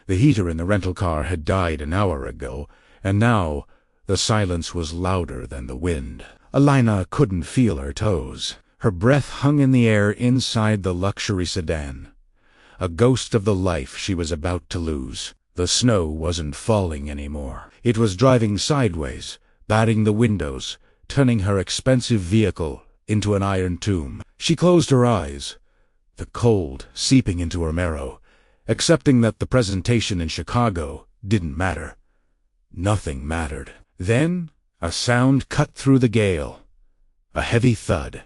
The heater in the rental car had died an hour ago, and now the silence was louder than the wind. Elena couldn't feel her toes. Her breath hung in the air inside the luxury sedan, a ghost of the life she was about to lose. The snow wasn't falling anymore. It was driving sideways, batting the windows, turning her expensive vehicle into an iron tomb. She closed her eyes, the cold seeping into her marrow, accepting that the presentation in Chicago didn't matter. Nothing mattered. Then a sound cut through the gale. A heavy thud.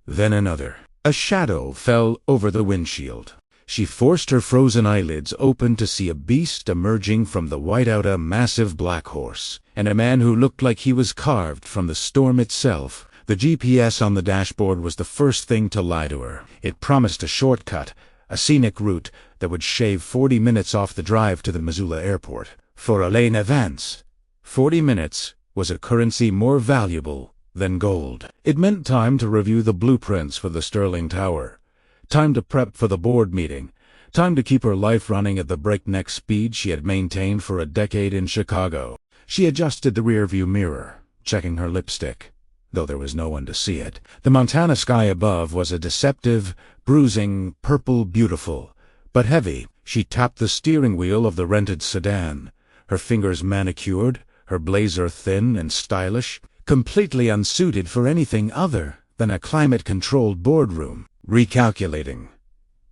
Then another. A shadow fell over the windshield. She forced her frozen eyelids open to see a beast emerging from the whiteout, a massive black horse, and a man who looked like he was carved from the storm itself. The GPS on the dashboard was the first thing to lie to her. It promised a shortcut, a scenic route that would shave 40 minutes off the drive to the Missoula airport. For Elena Vance, 40 minutes was a currency more valuable than gold. It meant time to review the blueprints for the Sterling Tower, time to prep for the board meeting, time to keep her life running at the breakneck speed she had maintained for a decade in Chicago. She adjusted the rearview mirror, checking her lipstick, though there was no one to see it. The Montana sky above was a deceptive, bruising, purple beautiful, but heavy. She tapped the steering wheel of the rented sedan, her fingers manicured, her blazer thin and stylish, completely unsuited for anything other than a climate-controlled boardroom. Recalculating.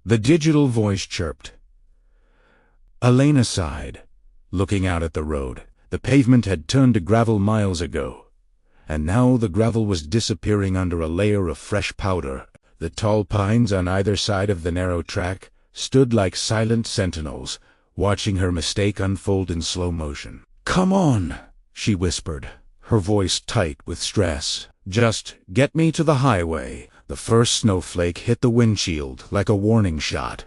The digital voice chirped. Elena sighed, looking out at the road. The pavement had turned to gravel miles ago, and now the gravel was disappearing under a layer of fresh powder. The tall pines on either side of the narrow track stood like silent sentinels, watching her mistake unfold in slow motion. "Come on," she whispered, her voice tight with stress. "Just get me to the highway." The first snowflake hit the windshield like a warning shot.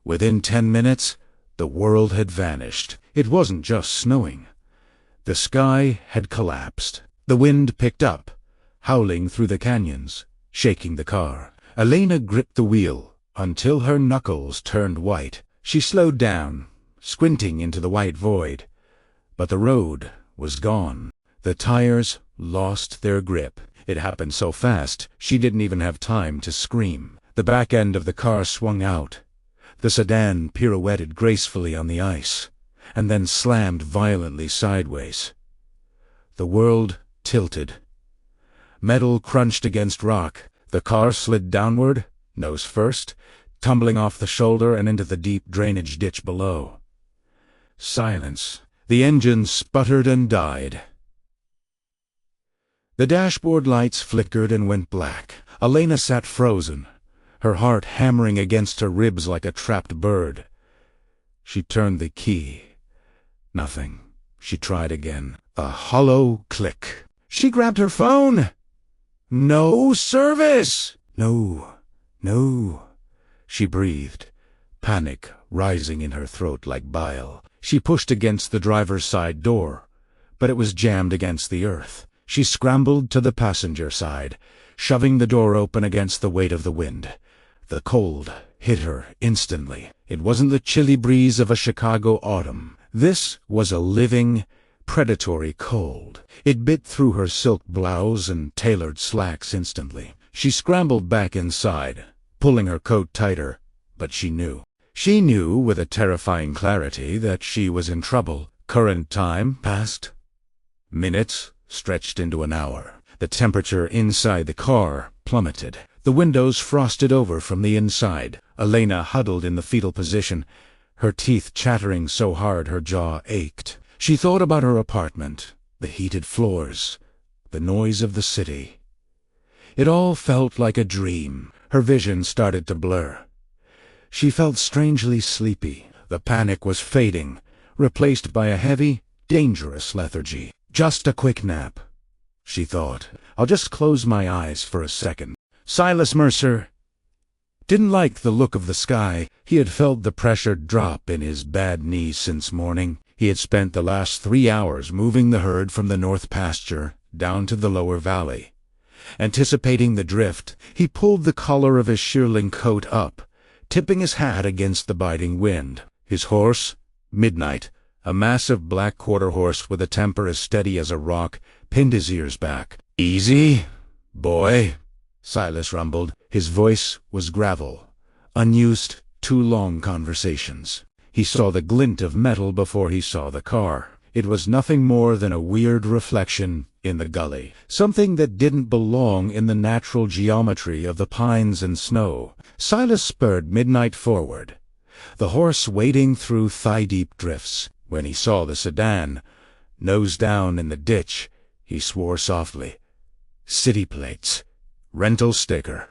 Within 10 minutes, the world had vanished. It wasn't just snowing. The sky had collapsed. The wind picked up, howling through the canyons, shaking the car. Elena gripped the wheel until her knuckles turned white. She slowed down, squinting into the white void. But the road was gone. The tires lost their grip. It happened so fast, she didn't even have time to scream. The back end of the car swung out. The sedan pirouetted gracefully on the ice, and then slammed violently sideways. The world tilted. Metal crunched against rock. The car slid downward, nose first, tumbling off the shoulder and into the deep drainage ditch below. Silence. The engine sputtered and died. The dashboard lights flickered and went black. Elena sat frozen, her heart hammering against her ribs like a trapped bird. She turned the key. Nothing. She tried again. A hollow click. She grabbed her phone. No service! No, she breathed, panic rising in her throat like bile. She pushed against the driver's side door, but it was jammed against the earth. She scrambled to the passenger side, shoving the door open against the weight of the wind. The cold hit her instantly. It wasn't the chilly breeze of a Chicago autumn. This was a living, predatory cold. It bit through her silk blouse and tailored slacks instantly. She scrambled back inside, pulling her coat tighter, but she knew. She knew with a terrifying clarity that she was in trouble. Current time passed. Minutes stretched into an hour. The temperature inside the car plummeted. The windows frosted over from the inside. Elena huddled in the fetal position, her teeth chattering so hard her jaw ached. She thought about her apartment, the heated floors, the noise of the city. It all felt like a dream. Her vision started to blur. She felt strangely sleepy. The panic was fading, replaced by a heavy, dangerous lethargy. Just a quick nap, she thought. I'll just close my eyes for a second. Silas Mercer didn't like the look of the sky. He had felt the pressure drop in his bad knee since morning. He had spent the last 3 hours moving the herd from the north pasture down to the lower valley. Anticipating the drift, he pulled the collar of his shearling coat up, tipping his hat against the biting wind. His horse Midnight, a massive black quarter horse with a temper as steady as a rock, pinned his ears back. "Easy, boy," Silas rumbled. His voice was gravel, unused to long conversations. He saw the glint of metal before he saw the car. It was nothing more than a weird reflection in the gully, something that didn't belong in the natural geometry of the pines and snow. Silas spurred Midnight forward, the horse wading through thigh-deep drifts. When he saw the sedan, nose down in the ditch, he swore softly. "City plates. Rental sticker."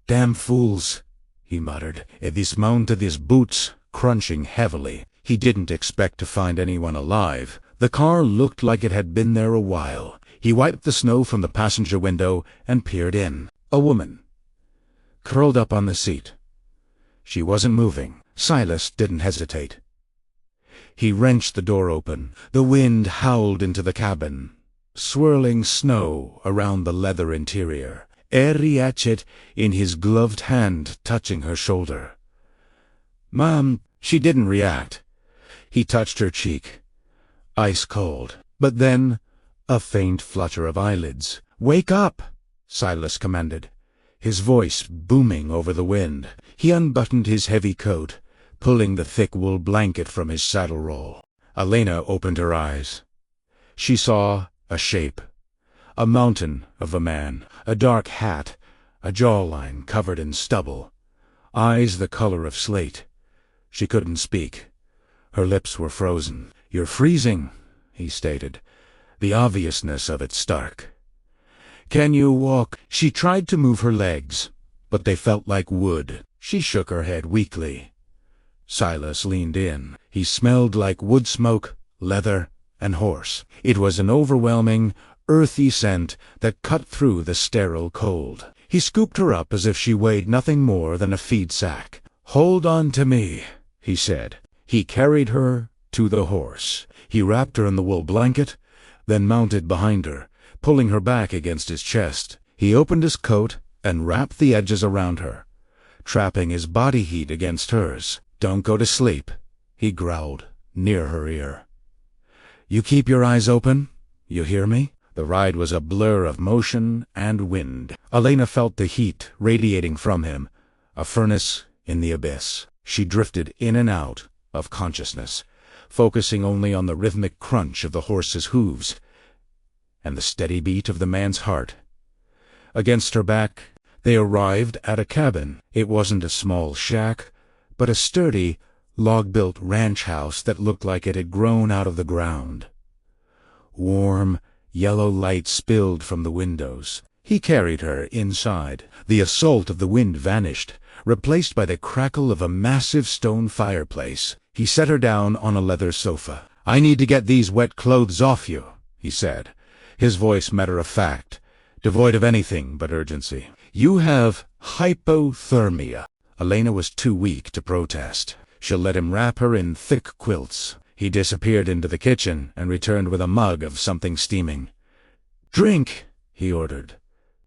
"Damn fools," he muttered. He dismounted his boots, crunching heavily. He didn't expect to find anyone alive. The car looked like it had been there a while. He wiped the snow from the passenger window and peered in. A woman, curled up on the seat. She wasn't moving. Silas didn't hesitate. He wrenched the door open. The wind howled into the cabin, swirling snow around the leather interior. Airy hatchet in his gloved hand touching her shoulder. "Mom," she didn't react. He touched her cheek, ice cold. But then, a faint flutter of eyelids. "Wake up," Silas commanded, his voice booming over the wind. He unbuttoned his heavy coat, pulling the thick wool blanket from his saddle roll. Elena opened her eyes. She saw a shape, a mountain of a man, a dark hat, a jawline covered in stubble, eyes the color of slate. She couldn't speak. Her lips were frozen. "You're freezing," he stated, the obviousness of it stark. "Can you walk?" She tried to move her legs, but they felt like wood. She shook her head weakly. Silas leaned in. He smelled like wood smoke, leather, and horse. It was an overwhelming, earthy scent that cut through the sterile cold. He scooped her up as if she weighed nothing more than a feed sack. "Hold on to me," he said. He carried her to the horse. He wrapped her in the wool blanket, then mounted behind her, pulling her back against his chest. He opened his coat and wrapped the edges around her, trapping his body heat against hers. "Don't go to sleep," he growled, near her ear. "You keep your eyes open, you hear me?" The ride was a blur of motion and wind. Elena felt the heat radiating from him, a furnace in the abyss. She drifted in and out of consciousness, focusing only on the rhythmic crunch of the horse's hooves and the steady beat of the man's heart. Against her back, they arrived at a cabin. It wasn't a small shack, but a sturdy, log-built ranch house that looked like it had grown out of the ground. Warm, yellow light spilled from the windows. He carried her inside. The assault of the wind vanished, replaced by the crackle of a massive stone fireplace. He set her down on a leather sofa. "I need to get these wet clothes off you," he said, his voice matter-of-fact, devoid of anything but urgency. "You have hypothermia." Elena was too weak to protest. She'll let him wrap her in thick quilts. He disappeared into the kitchen and returned with a mug of something steaming. "Drink," he ordered.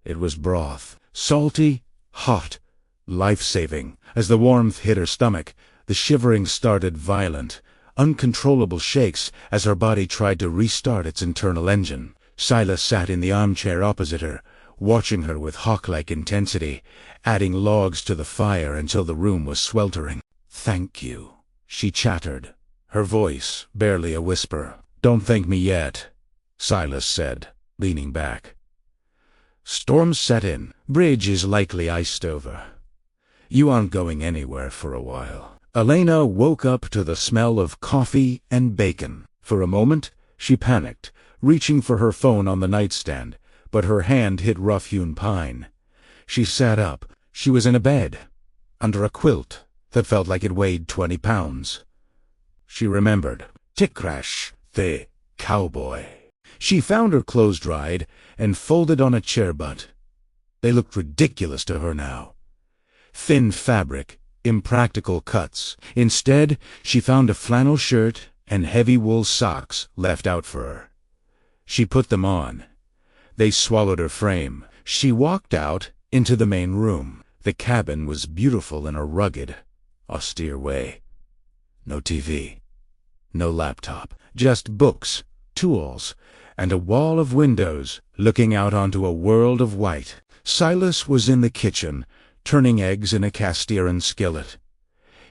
It was broth, salty, hot, life-saving. As the warmth hit her stomach, the shivering started violent, uncontrollable shakes as her body tried to restart its internal engine. Silas sat in the armchair opposite her, watching her with hawk-like intensity, adding logs to the fire until the room was sweltering. "Thank you," she chattered, her voice barely a whisper. "Don't thank me yet," Silas said, leaning back. "Storm set in. Bridge is likely iced over. You aren't going anywhere for a while." Elena woke up to the smell of coffee and bacon. For a moment, she panicked, reaching for her phone on the nightstand, but her hand hit rough-hewn pine. She sat up. She was in a bed, under a quilt that felt like it weighed 20 pounds. She remembered. Tikrash, the cowboy. She found her clothes dried and folded on a chair butt. They looked ridiculous to her now. Thin fabric, impractical cuts. Instead, she found a flannel shirt and heavy wool socks left out for her. She put them on. They swallowed her frame. She walked out into the main room. The cabin was beautiful in a rugged, austere way. No TV. No laptop. Just books, tools, and a wall of windows looking out onto a world of white. Silas was in the kitchen, turning eggs in a cast iron skillet.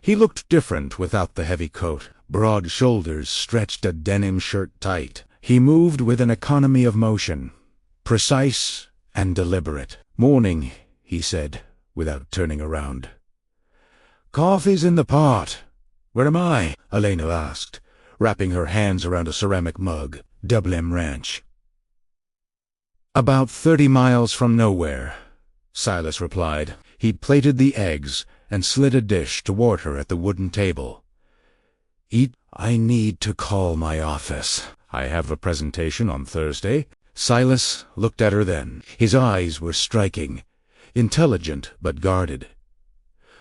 He looked different without the heavy coat. Broad shoulders stretched a denim shirt tight. He moved with an economy of motion, precise and deliberate. "Morning," he said, without turning around. "Coffee's in the pot." "Where am I?" Elena asked, wrapping her hands around a ceramic mug. "Dublin Ranch." "About 30 miles from nowhere," Silas replied. He plated the eggs and slid a dish toward her at the wooden table. "Eat." "I need to call my office. I have a presentation on Thursday." Silas looked at her then. His eyes were striking, intelligent but guarded.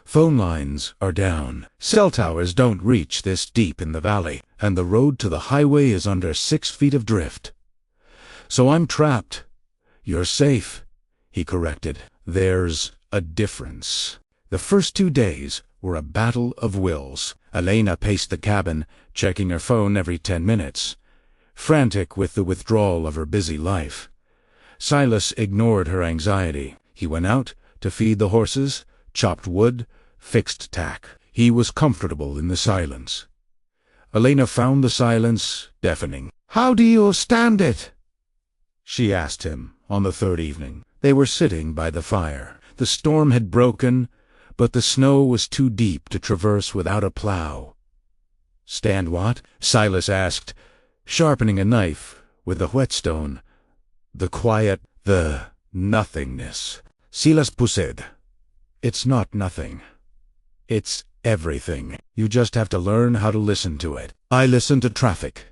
"Phone lines are down. Cell towers don't reach this deep in the valley, and the road to the highway is under 6 feet of drift. So I'm trapped." "You're safe," he corrected. "There's a difference." The first 2 days were a battle of wills. Elena paced the cabin, checking her phone every 10 minutes, frantic with the withdrawal of her busy life. Silas ignored her anxiety. He went out to feed the horses, chopped wood, fixed tack. He was comfortable in the silence. Elena found the silence deafening. "How do you stand it?" she asked him on the 3rd evening. They were sitting by the fire. The storm had broken, but the snow was too deep to traverse without a plow. "Stand what?" Silas asked, sharpening a knife with a whetstone. "The quiet, the nothingness." Silas pushed. "It's not nothing. It's everything. You just have to learn how to listen to it." "I listen to traffic.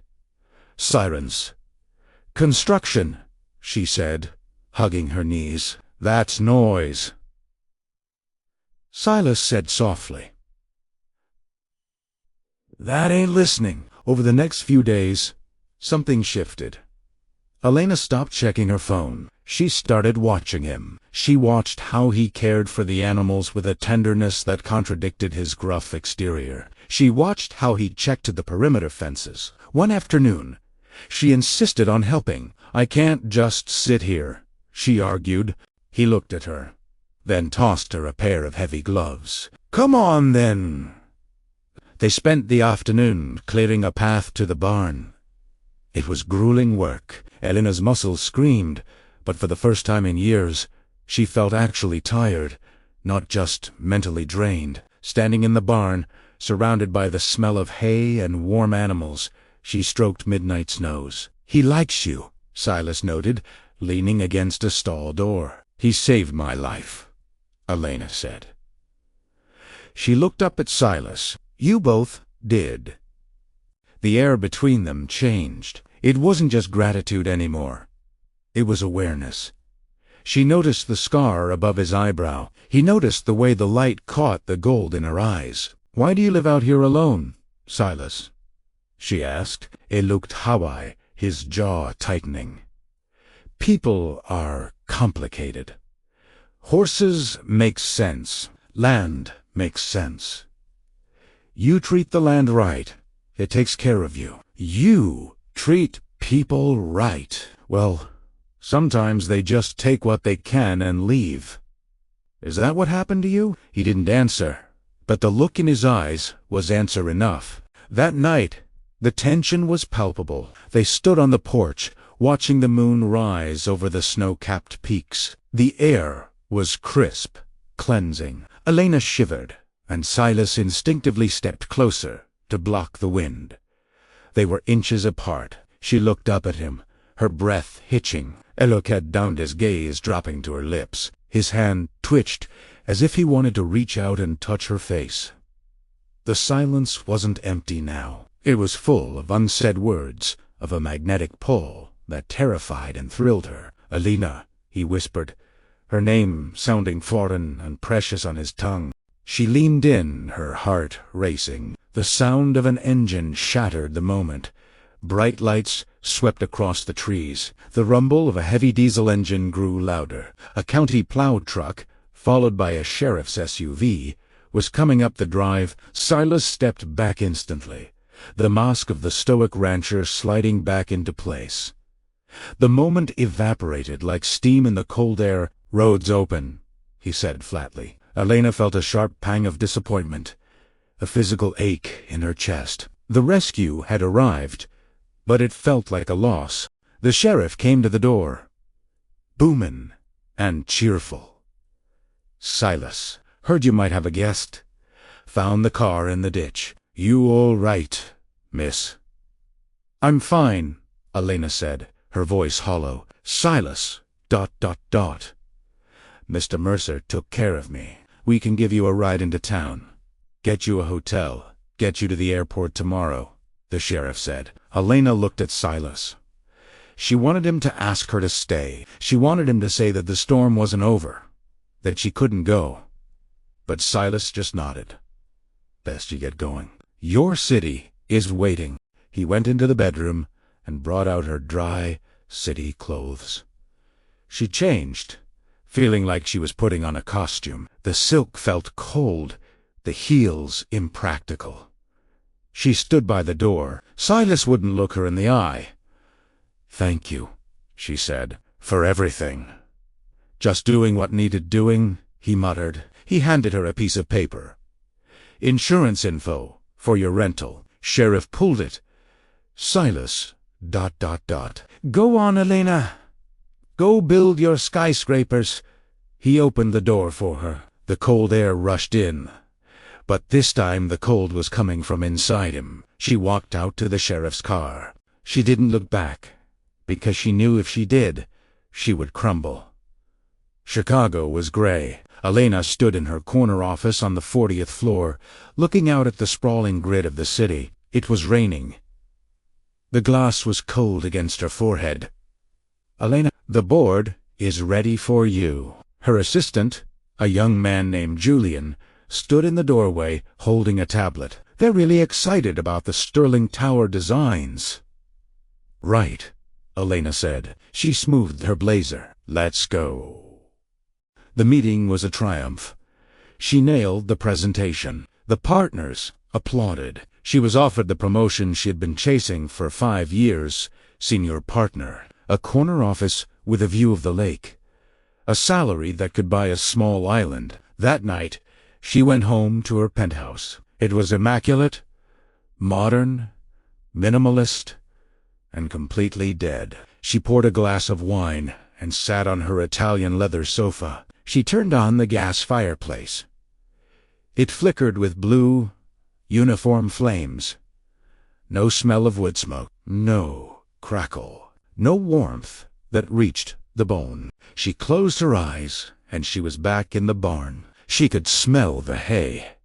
Sirens. Construction," she said, hugging her knees. "That's noise." Silas said softly, "That ain't listening." Over the next few days, something shifted. Elena stopped checking her phone. She started watching him. She watched how he cared for the animals with a tenderness that contradicted his gruff exterior. She watched how he checked the perimeter fences. One afternoon, she insisted on helping. "I can't just sit here," she argued. He looked at her, then tossed her a pair of heavy gloves. "Come on, then." They spent the afternoon clearing a path to the barn. It was grueling work. Elena's muscles screamed, but for the first time in years, she felt actually tired, not just mentally drained. Standing in the barn, surrounded by the smell of hay and warm animals, she stroked Midnight's nose. "He likes you," Silas noted, leaning against a stall door. "He saved my life," Elena said. She looked up at Silas. "You both did." The air between them changed. It wasn't just gratitude anymore. It was awareness. She noticed the scar above his eyebrow. He noticed the way the light caught the gold in her eyes. "Why do you live out here alone, Silas?" she asked. It looked Hawaii, his jaw tightening. "People are complicated. Horses make sense. Land makes sense. You treat the land right, it takes care of you. You treat people right. Well, sometimes they just take what they can and leave. Is that what happened to you?" He didn't answer, but the look in his eyes was answer enough. That night, the tension was palpable. They stood on the porch, watching the moon rise over the snow-capped peaks. The air was crisp, cleansing. Elena shivered, and Silas instinctively stepped closer to block the wind. They were inches apart. She looked up at him, her breath hitching. Elochet downed his gaze, dropping to her lips. His hand twitched, as if he wanted to reach out and touch her face. The silence wasn't empty now. It was full of unsaid words, of a magnetic pull that terrified and thrilled her. "Elena," he whispered, her name sounding foreign and precious on his tongue. She leaned in, her heart racing. The sound of an engine shattered the moment. Bright lights swept across the trees. The rumble of a heavy diesel engine grew louder. A county plow truck, followed by a sheriff's SUV, was coming up the drive. Silas stepped back instantly. the mask of the stoic rancher sliding back into place. The moment evaporated like steam in the cold air. "Roads open," he said flatly. Elena felt a sharp pang of disappointment, a physical ache in her chest. The rescue had arrived, but it felt like a loss. The sheriff came to the door, boomin' and cheerful. "Silas, heard you might have a guest. Found the car in the ditch. You all right, miss?" "I'm fine," Elena said, her voice hollow. "Silas, ... Mr. Mercer took care of me. We can give you a ride into town. Get you a hotel. Get you to the airport tomorrow," the sheriff said. Elena looked at Silas. She wanted him to ask her to stay. She wanted him to say that the storm wasn't over, that she couldn't go. But Silas just nodded. "Best you get going. Your city is waiting." He went into the bedroom and brought out her dry city clothes. She changed, feeling like she was putting on a costume. The silk felt cold, the heels impractical. She stood by the door. Silas wouldn't look her in the eye. "Thank you," she said, "for everything." "Just doing what needed doing," he muttered. He handed her a piece of paper. "Insurance info for your rental." Sheriff pulled it. Silas, ... "Go on, Elena. Go build your skyscrapers." He opened the door for her. The cold air rushed in, but this time the cold was coming from inside him. She walked out to the sheriff's car. She didn't look back, because she knew if she did, she would crumble. Chicago was gray. Elena stood in her corner office on the 40th floor, looking out at the sprawling grid of the city. It was raining. The glass was cold against her forehead. "Elena, the board is ready for you." Her assistant, a young man named Julian, stood in the doorway holding a tablet. "They're really excited about the Sterling Tower designs." "Right," Elena said. She smoothed her blazer. "Let's go." The meeting was a triumph. She nailed the presentation. The partners applauded. She was offered the promotion she had been chasing for 5 years, senior partner, a corner office with a view of the lake, a salary that could buy a small island. That night, she went home to her penthouse. It was immaculate, modern, minimalist, and completely dead. She poured a glass of wine and sat on her Italian leather sofa. She turned on the gas fireplace. It flickered with blue, uniform flames. No smell of wood smoke, no crackle, no warmth that reached the bone. She closed her eyes, and she was back in the barn. She could smell the hay.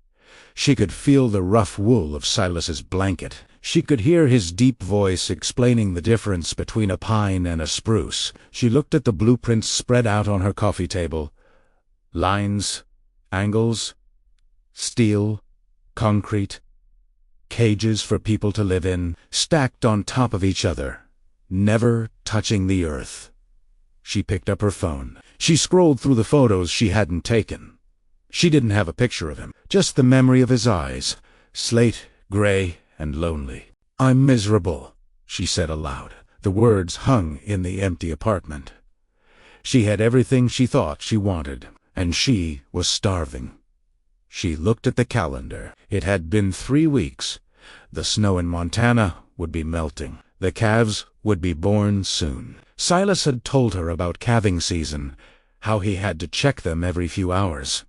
She could feel the rough wool of Silas's blanket. She could hear his deep voice explaining the difference between a pine and a spruce. She looked at the blueprints spread out on her coffee table. Lines, angles, steel, concrete, cages for people to live in, stacked on top of each other, never touching the earth. She picked up her phone. She scrolled through the photos she hadn't taken. She didn't have a picture of him, just the memory of his eyes, slate, gray, and lonely. "I'm miserable," she said aloud. The words hung in the empty apartment. She had everything she thought she wanted, and she was starving. She looked at the calendar. It had been 3 weeks. The snow in Montana would be melting. The calves would be born soon. Silas had told her about calving season, how he had to check them every few hours.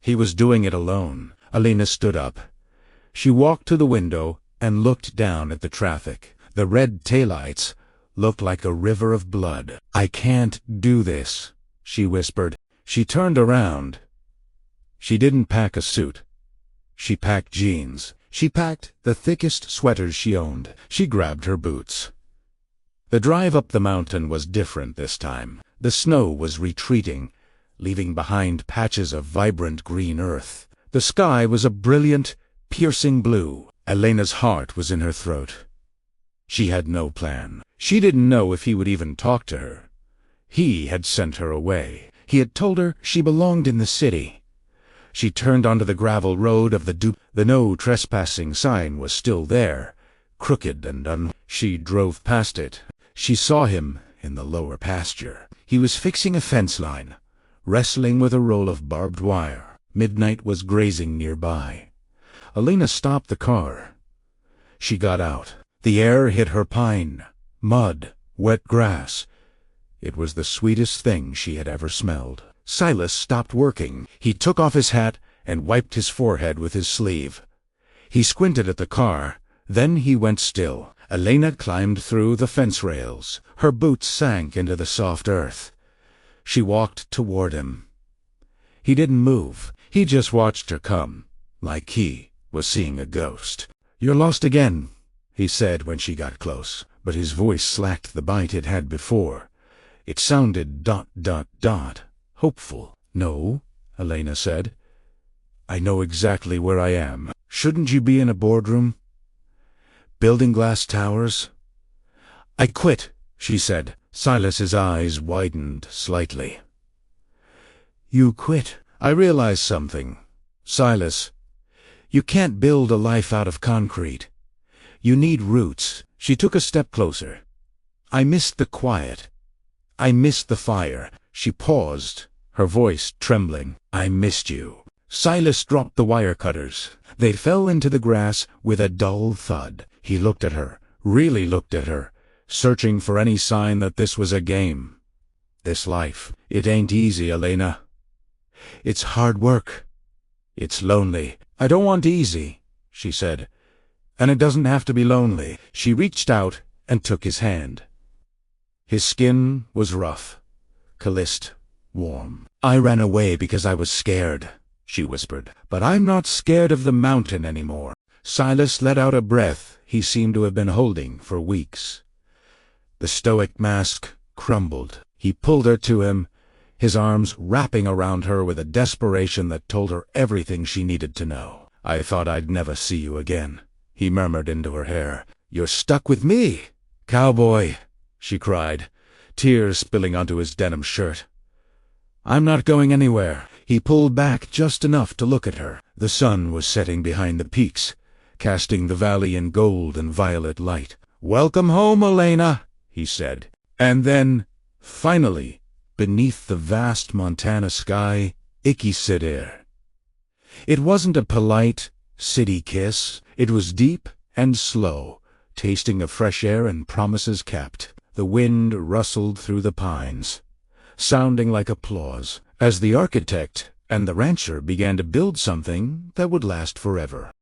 He was doing it alone. Elena stood up. She walked to the window and looked down at the traffic. The red taillights looked like a river of blood. "I can't do this," she whispered. She turned around. She didn't pack a suit. She packed jeans. She packed the thickest sweaters she owned. She grabbed her boots. The drive up the mountain was different this time. The snow was retreating, leaving behind patches of vibrant green earth. The sky was a brilliant, piercing blue. Elena's heart was in her throat. She had no plan. She didn't know if he would even talk to her. He had sent her away. He had told her she belonged in the city. She turned onto the gravel road of the no trespassing sign was still there, crooked and She drove past it. She saw him in the lower pasture. He was fixing a fence line, wrestling with a roll of barbed wire. Midnight was grazing nearby. Elena stopped the car. She got out. The air hit her pine, mud, wet grass. It was the sweetest thing she had ever smelled. Silas stopped working. He took off his hat and wiped his forehead with his sleeve. He squinted at the car. Then he went still. Elena climbed through the fence rails. Her boots sank into the soft earth. She walked toward him. He didn't move. He just watched her come, like he was seeing a ghost. "You're lost again," he said when she got close, but his voice slacked the bite it had before. It sounded ... hopeful. "No," Elena said. "I know exactly where I am. Shouldn't you be in a boardroom? Building glass towers?" "I quit," she said. Silas's eyes widened slightly. "You quit? I realize something. Silas, you can't build a life out of concrete. You need roots." She took a step closer. "I missed the quiet. I missed the fire." She paused, her voice trembling. "I missed you." Silas dropped the wire cutters. They fell into the grass with a dull thud. He looked at her, really looked at her, searching for any sign that this was a game. "This life, it ain't easy, Elena. It's hard work. It's lonely." "I don't want easy," she said. "And it doesn't have to be lonely." She reached out and took his hand. His skin was rough, calloused, warm. "I ran away because I was scared," she whispered. "But I'm not scared of the mountain anymore." Silas let out a breath he seemed to have been holding for weeks. The stoic mask crumbled. He pulled her to him, his arms wrapping around her with a desperation that told her everything she needed to know. "I thought I'd never see you again," he murmured into her hair. "You're stuck with me, Cowboy," she cried, tears spilling onto his denim shirt. "I'm not going anywhere." He pulled back just enough to look at her. The sun was setting behind the peaks, casting the valley in gold and violet light. "Welcome home, Elena," he said. And then, finally, beneath the vast Montana sky, Ikisidere. It wasn't a polite city kiss. It was deep and slow, tasting of fresh air and promises kept. The wind rustled through the pines, sounding like applause, as the architect and the rancher began to build something that would last forever.